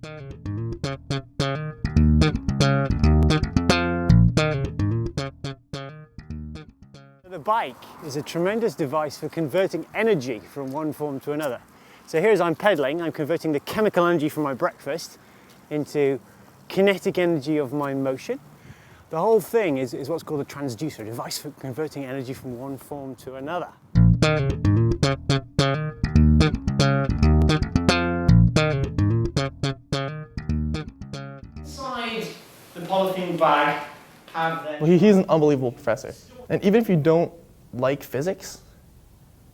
The bike is a tremendous device for converting energy from one form to another. So here as I'm pedaling, I'm converting the chemical energy from my breakfast into kinetic energy of my motion. The whole thing is what's called a transducer, a device for converting energy from one form to another. Inside the polythene bag have then... Well, he's an unbelievable professor. And even if you don't like physics,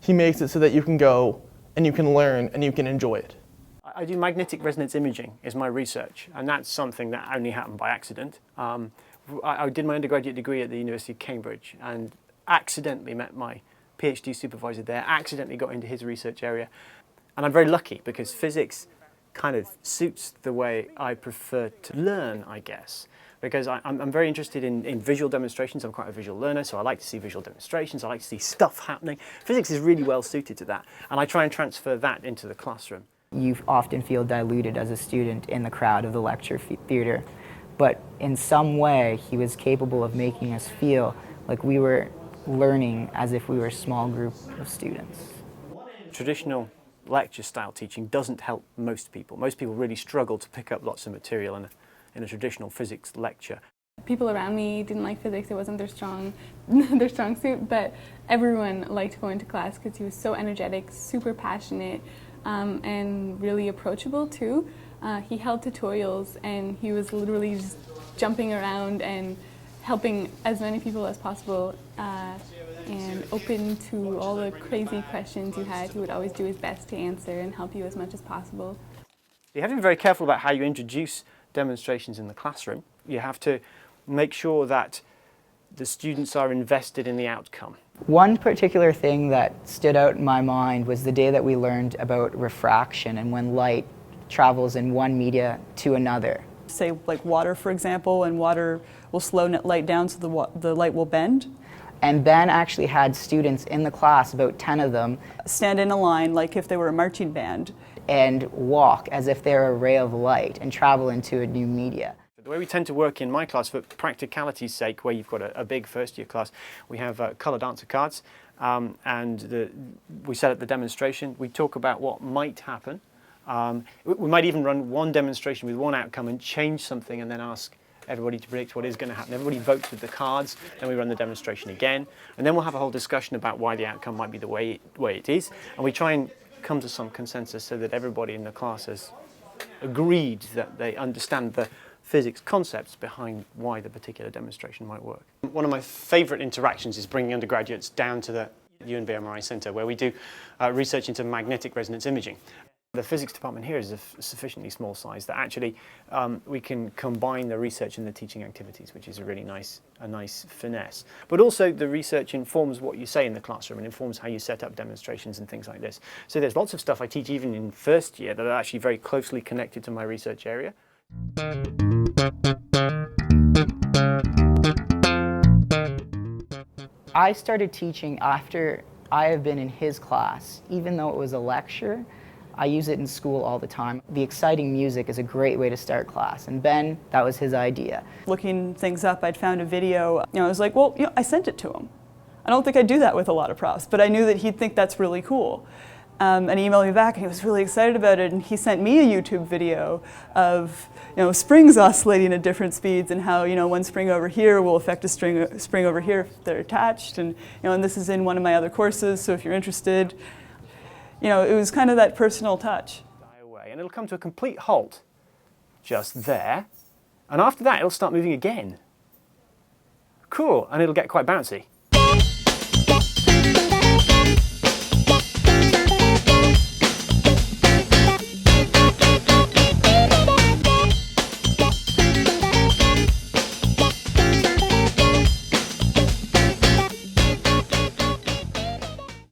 he makes it so that you can go and you can learn and you can enjoy it. I do magnetic resonance imaging is my research, and that's something that only happened by accident. I did my undergraduate degree at the University of Cambridge and accidentally met my PhD supervisor there, accidentally got into his research area. And I'm very lucky because physics kind of suits the way I prefer to learn, I guess. Because I'm very interested in visual demonstrations. I'm quite a visual learner, so I like to see visual demonstrations. I like to see stuff happening. Physics is really well suited to that, and I try and transfer that into the classroom. You often feel diluted as a student in the crowd of the lecture theater, but in some way he was capable of making us feel like we were learning as if we were a small group of students. Traditional lecture style teaching doesn't help most people. Most people really struggle to pick up lots of material in a traditional physics lecture. People around me didn't like physics, it wasn't their strong suit, but everyone liked going to class because he was so energetic, super passionate, and really approachable too. He held tutorials and he was literally just jumping around and helping as many people as possible and open to all the crazy questions you had. He would always do his best to answer and help you as much as possible. You have to be very careful about how you introduce demonstrations in the classroom. You have to make sure that the students are invested in the outcome. One particular thing that stood out in my mind was the day that we learned about refraction and when light travels in one media to another. Say like water, for example, and water will slow light down so the light will bend. And Ben actually had students in the class, about 10 of them, stand in a line like if they were a marching band. And walk as if they're a ray of light and travel into a new media. The way we tend to work in my class, for practicality's sake, where you've got a big first-year class, we have coloured answer cards, we set up the demonstration. We talk about what might happen. We might even run one demonstration with one outcome and change something and then ask everybody to predict what is going to happen. Everybody votes with the cards, then we run the demonstration again, and then we'll have a whole discussion about why the outcome might be the way it is, and we try and come to some consensus so that everybody in the class has agreed that they understand the physics concepts behind why the particular demonstration might work. One of my favourite interactions is bringing undergraduates down to the UNB MRI Centre where we do research into magnetic resonance imaging. The physics department here is a sufficiently small size that actually we can combine the research and the teaching activities, which is a really nice finesse. But also the research informs what you say in the classroom and informs how you set up demonstrations and things like this. So there's lots of stuff I teach even in first year that are actually very closely connected to my research area. I started teaching after I have been in his class. Even though it was a lecture, I use it in school all the time. The exciting music is a great way to start class, and Ben, that was his idea. Looking things up, I'd found a video. I was like, well, I sent it to him. I don't think I do that with a lot of profs, but I knew that he'd think that's really cool. And he emailed me back, and he was really excited about it, and he sent me a YouTube video of springs oscillating at different speeds and how one spring over here will affect a spring over here if they're attached, and and this is in one of my other courses, so if you're interested. It was kind of that personal touch. Die away, and it'll come to a complete halt just there, and after that it'll start moving again. Cool, and it'll get quite bouncy.